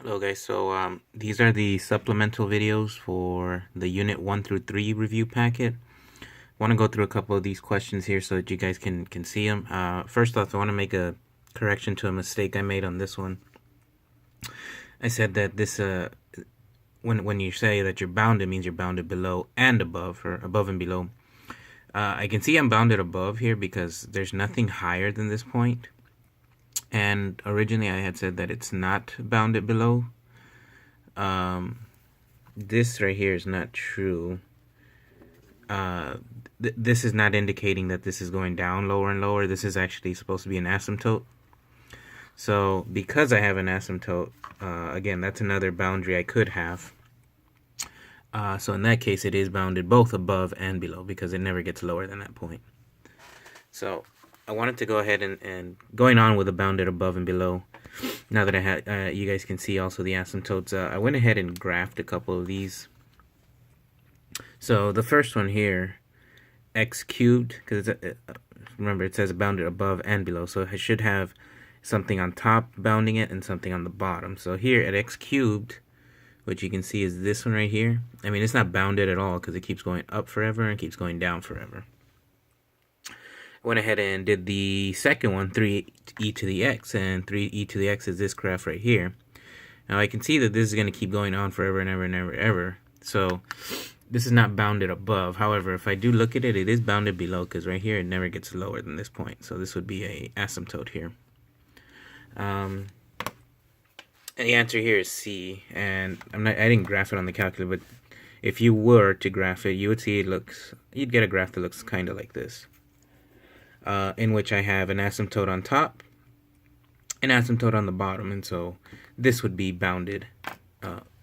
Hello guys, so these are the supplemental videos for the Unit 1 through 3 review packet. I want to go through a couple of these questions here so that you guys can see them. First off, I want to make a correction to a mistake I made on this one. I said that this, when you say that you're bounded, means you're bounded below and above, or above and below. I can see I'm bounded above here because there's nothing higher than this point. And originally I had said that it's not bounded below. This right here is not true. This is not indicating that this is going down lower and lower. This is actually supposed to be an asymptote. So because I have an asymptote, again, that's another boundary I could have. So in that case, it is bounded both above and below because it never gets lower than that point. So I wanted to go ahead and going on with the bounded above and below. Now that I had, you guys can see also the asymptotes. I went ahead and graphed a couple of these. So the first one here, x cubed, because remember it says bounded above and below, so I should have something on top bounding it and something on the bottom. So here at x cubed, what you can see is this one right here. I mean, it's not bounded at all because it keeps going up forever and keeps going down forever. I went ahead and did the second one, 3e to the x, and 3e to the x is this graph right here. Now I can see that this is going to keep going on forever and ever and ever and ever. So this is not bounded above. However, if I do look at it, it is bounded below because right here it never gets lower than this point. So this would be a asymptote here. And the answer here is C. And I didn't graph it on the calculator, but if you were to graph it, you would see you'd get a graph that looks kind of like this. In which I have an asymptote on top, an asymptote on the bottom, and so this would be bounded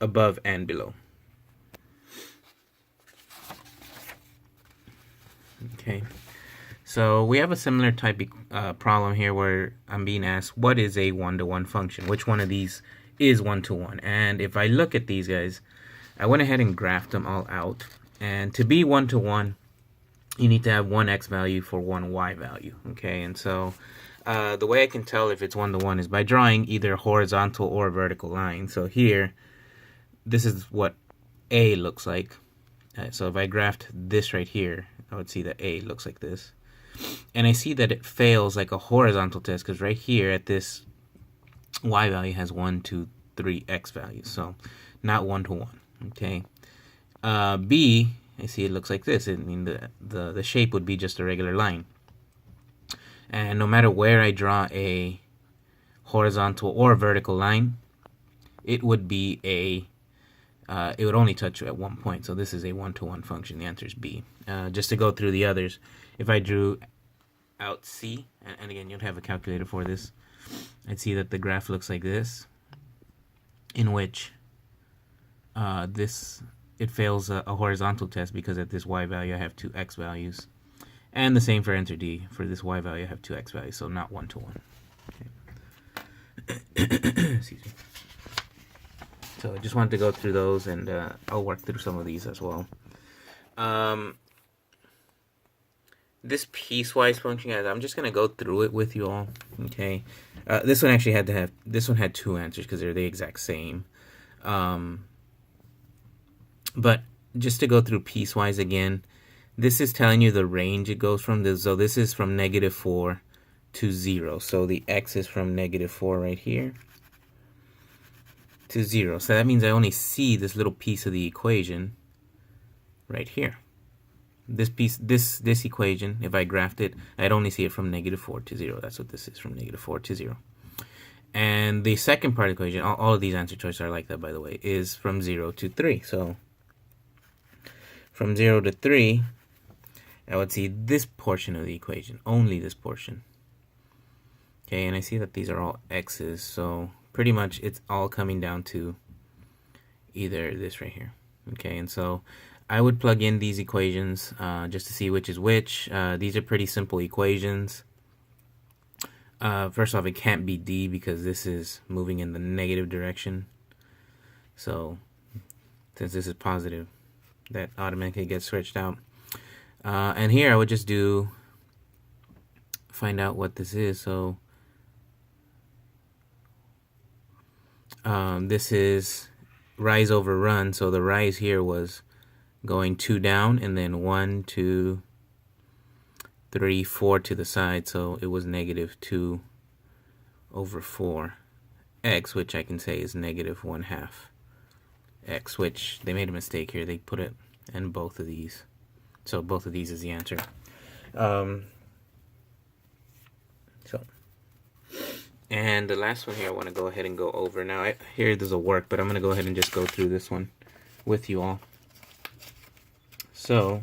above and below. Okay, so we have a similar type problem here where I'm being asked, what is a one-to-one function? Which one of these is one-to-one? And if I look at these guys, I went ahead and graphed them all out. And to be one-to-one, you need to have one x value for one y value, okay? And so the way I can tell if it's one-to-one is by drawing either a horizontal or a vertical line. So here, this is what A looks like. So if I graphed this right here, I would see that A looks like this. And I see that it fails like a horizontal test because right here at this y value has 1, 2, 3 x values. So not one-to-one, okay? B, I see it looks like this. I mean, the shape would be just a regular line. And no matter where I draw a horizontal or vertical line, it would be it would only touch at one point. So this is a one-to-one function. The answer is B. Just to go through the others, if I drew out C, and again, you'd have a calculator for this, I'd see that the graph looks like this, in which it fails a horizontal test because at this y value I have two x values. And the same for answer D. For this y value I have two x values, so not one-to-one. Okay. Excuse me. So I just wanted to go through those, and I'll work through some of these as well. This piecewise function, guys, I'm just going to go through it with you all, okay? This one actually had two answers because they're the exact same. But just to go through piecewise again, this is telling you the range it goes from. So this is from -4 to 0. So the x is from -4 right here to 0. So that means I only see this little piece of the equation right here. This piece, this equation, if I graphed it, I'd only see it from -4 to 0. That's what this is, from -4 to 0. And the second part of the equation, all of these answer choices are like that, by the way, is from 0 to 3. So from 0 to 3, I would see this portion of the equation, only this portion. Okay, and I see that these are all x's, so pretty much it's all coming down to either this right here. Okay, and so I would plug in these equations just to see which is which. These are pretty simple equations. First off, it can't be D because this is moving in the negative direction. So since this is positive, that automatically gets switched out. And here I would just find out what this is. So This is rise over run, so the rise here was going 2 down and then 1, 2, 3, 4 to the side, so it was negative 2 over 4 x, which I can say is negative 1/2 x, which they made a mistake here. They put it in both of these, so both of these is the answer. And the last one here I want to go ahead and go over. Now, here there's a work, but I'm going to go ahead and just go through this one with you all. So,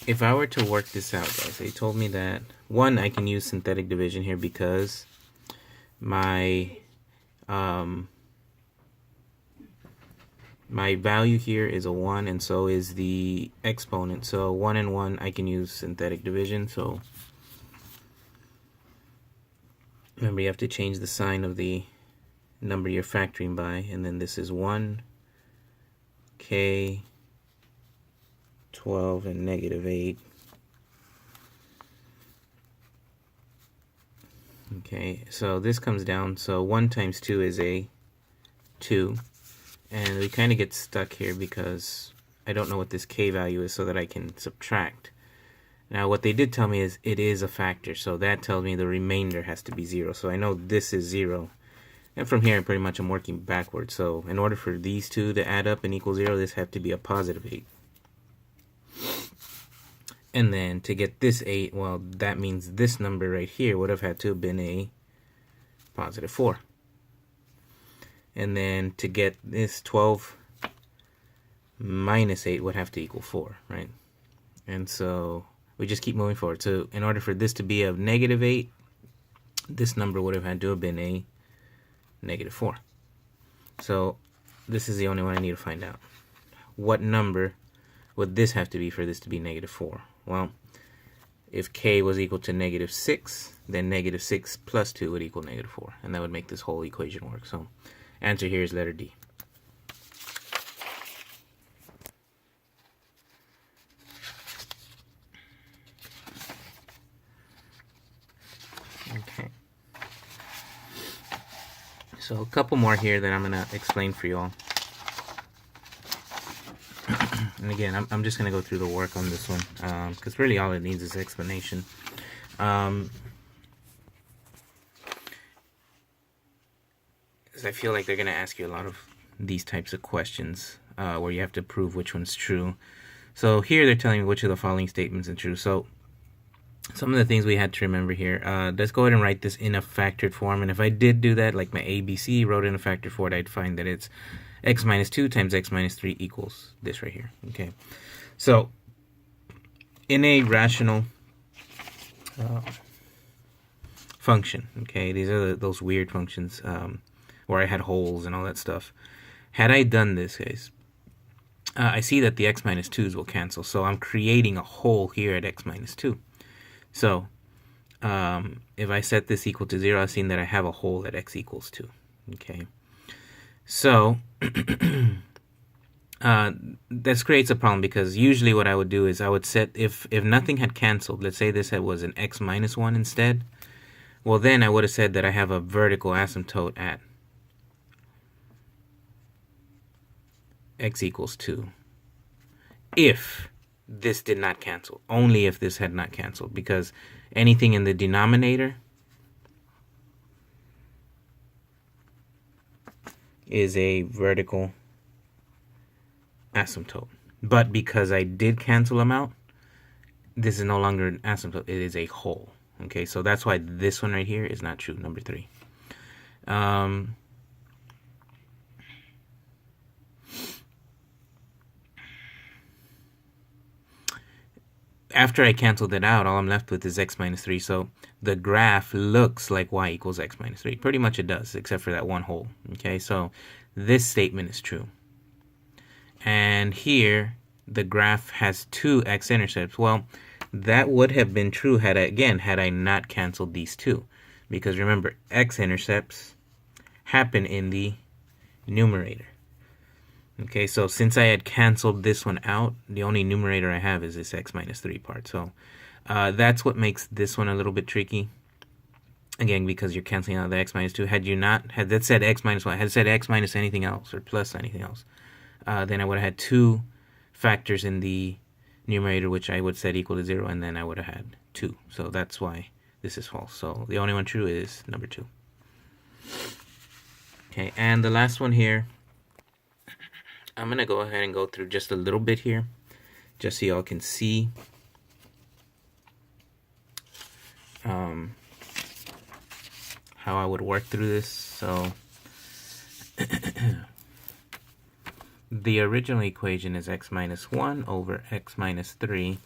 if I were to work this out, guys, they told me that, one, I can use synthetic division here because my my value here is a 1, and so is the exponent. So 1 and 1, I can use synthetic division. So remember, you have to change the sign of the number you're factoring by, and then this is 1, k, 12, and negative 8. Okay, so this comes down, so 1 times 2 is a 2, and we kind of get stuck here because I don't know what this k value is so that I can subtract. Now, what they did tell me is it is a factor, so that tells me the remainder has to be 0. So I know this is 0. And from here, pretty much I'm working backwards. So in order for these two to add up and equal 0, this have to be a positive 8. And then to get this 8, well, that means this number right here would have had to have been a positive 4. And then to get this 12 minus 8 would have to equal 4, right? And so we just keep moving forward. So in order for this to be a negative 8, this number would have had to have been a negative 4. So this is the only one I need to find out. What number would this have to be for this to be negative 4? Well, if k was equal to negative 6, then negative 6 plus 2 would equal negative 4. And that would make this whole equation work. So answer here is letter D. Okay. So a couple more here that I'm going to explain for you all. And again, I'm just going to go through the work on this one, because really all it needs is explanation. Because I feel like they're going to ask you a lot of these types of questions where you have to prove which one's true. So here they're telling me which of the following statements are true. So some of the things we had to remember here, let's go ahead and write this in a factored form. And if I did do that, like my ABC, wrote it in a factored form, I'd find that it's x minus 2 times x minus 3 equals this right here. Okay, so in a rational function, okay, these are those weird functions where I had holes and all that stuff. Had I done this, guys, I see that the x minus 2's will cancel, so I'm creating a hole here at x minus 2. So if I set this equal to 0, I've seen that I have a hole at x equals 2. Okay, so this creates a problem, because usually what I would do is I would set, if nothing had canceled, let's say this was an x minus 1 instead, well then I would have said that I have a vertical asymptote at x equals 2 if this did not cancel, only if this had not canceled, because anything in the denominator is a vertical asymptote. But because I did cancel them out, this is no longer an asymptote, it is a hole. Okay, so that's why this one right here is not true, number 3. After I canceled it out, all I'm left with is x minus 3. So the graph looks like y equals x minus 3. Pretty much it does, except for that one hole. Okay, so this statement is true. And here, the graph has 2 x-intercepts. Well, that would have been true had I not canceled these two. Because remember, x-intercepts happen in the numerator. Okay, so since I had canceled this one out, the only numerator I have is this x minus 3 part. So that's what makes this one a little bit tricky. Again, because you're canceling out the x minus 2. Had you not, had that said x minus 1, had it said x minus anything else or plus anything else, then I would have had 2 factors in the numerator, which I would set equal to 0, and then I would have had 2. So that's why this is false. So the only one true is number 2. Okay, and the last one here, I'm going to go ahead and go through just a little bit here, just so y'all can see how I would work through this. So the original equation is x minus 1 over x minus 3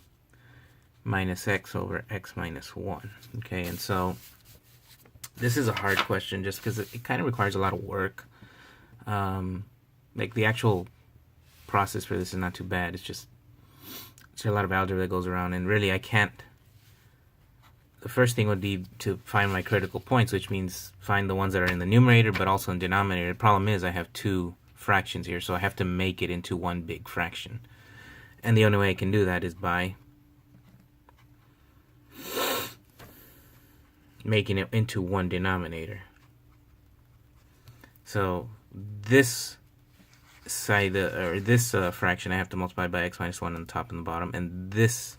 minus x over x minus 1. Okay, and so this is a hard question just because it kind of requires a lot of work. Like the actual process for this is not too bad. It's just a lot of algebra that goes around, and really I can't. The first thing would be to find my critical points, which means find the ones that are in the numerator but also in denominator. The problem is I have 2 fractions here, so I have to make it into one big fraction. And the only way I can do that is by making it into one denominator. So this side, or this fraction, I have to multiply by x minus 1 on the top and the bottom, and this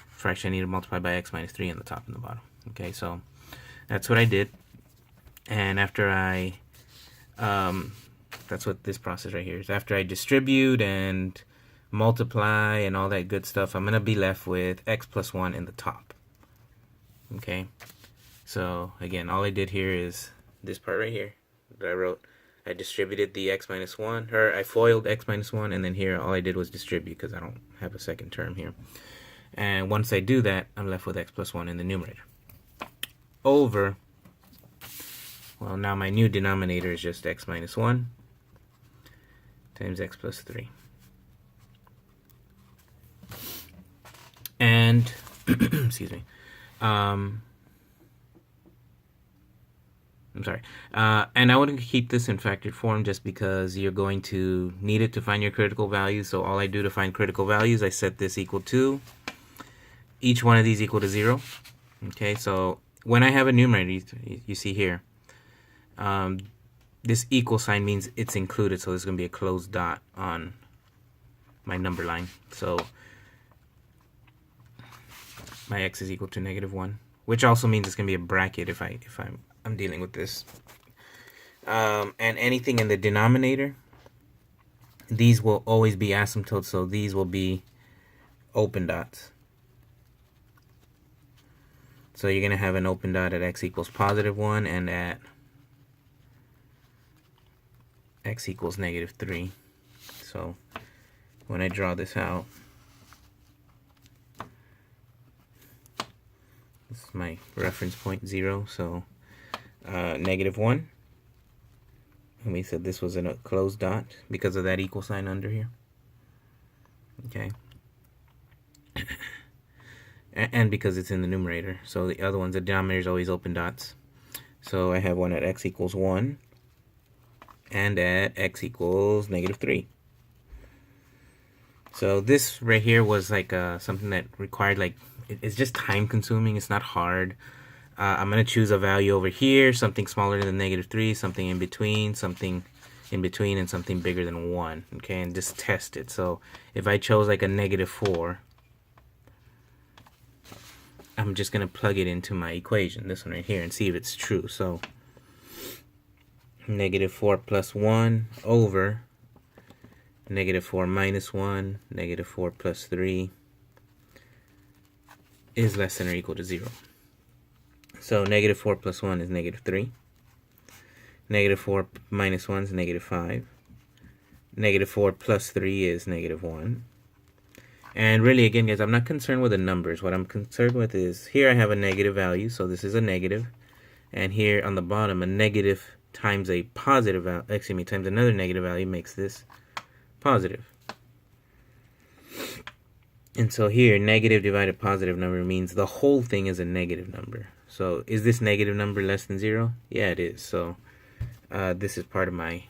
fraction I need to multiply by x minus 3 on the top and the bottom. Okay, so that's what I did. And after I, that's what this process right here is. After I distribute and multiply and all that good stuff, I'm going to be left with x plus 1 in the top. Okay, so again, all I did here is this part right here that I wrote. I distributed the x minus 1, or I FOILed x minus 1, and then here all I did was distribute because I don't have a second term here. And once I do that, I'm left with x plus 1 in the numerator. Over, well, now my new denominator is just x minus 1 times x plus 3. And, excuse me, I'm sorry. And I wouldn't keep this in factored form just because you're going to need it to find your critical values. So all I do to find critical values, I set this equal to, each one of these equal to 0. Okay, so when I have a numerator, you see here, this equal sign means it's included. So there's going to be a closed dot on my number line. So my x is equal to -1, which also means it's going to be a bracket if I'm dealing with this. And anything in the denominator, these will always be asymptotes, so these will be open dots. So you're going to have an open dot at x equals +1 and at x equals -3. So when I draw this out, this is my reference point 0, so -1, and we said this was in a closed dot because of that equal sign under here. Okay, and because it's in the numerator. So the other ones, the denominator is always open dots. So I have one at x equals 1 and at x equals -3. So this right here was like something that required, like, it's just time consuming. It's not hard. I'm going to choose a value over here, something smaller than -3, something in between, something in between, and something bigger than 1. Okay, and just test it. So if I chose like a -4, I'm just going to plug it into my equation, this one right here, and see if it's true. So -4 plus 1 over -4 minus 1, -4 plus 3 is less than or equal to 0. So -4 plus 1 is -3. -4 minus 1 is -5. -4 plus 3 is -1. And really, again, guys, I'm not concerned with the numbers. What I'm concerned with is, here I have a negative value, so this is a negative. And here on the bottom, a negative times a positive value, excuse me, times another negative value makes this positive. And so here, negative divided positive number means the whole thing is a negative number. So is this negative number less than 0? Yeah, it is. So this is part of my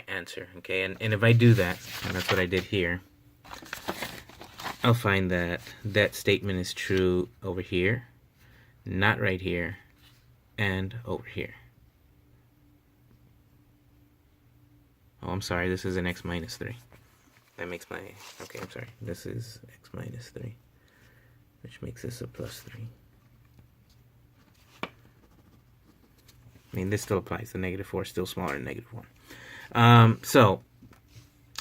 answer. Okay, and if I do that, and that's what I did here, I'll find that that statement is true over here. not right here, and over here. Oh, I'm sorry, this is an x minus 3. That makes my, okay, I'm sorry, this is x minus 3, which makes this a plus 3. I mean, this still applies. The negative 4 is still smaller than negative 1. So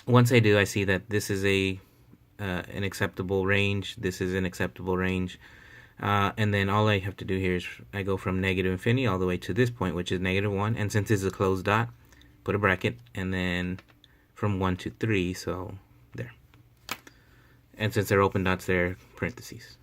once I do, I see that this is an acceptable range. This is an acceptable range. And then all I have to do here is I go from negative infinity all the way to this point, which is negative 1. And since this is a closed dot, put a bracket, and then from 1 to 3, so there. And since they're open dots, they're parentheses.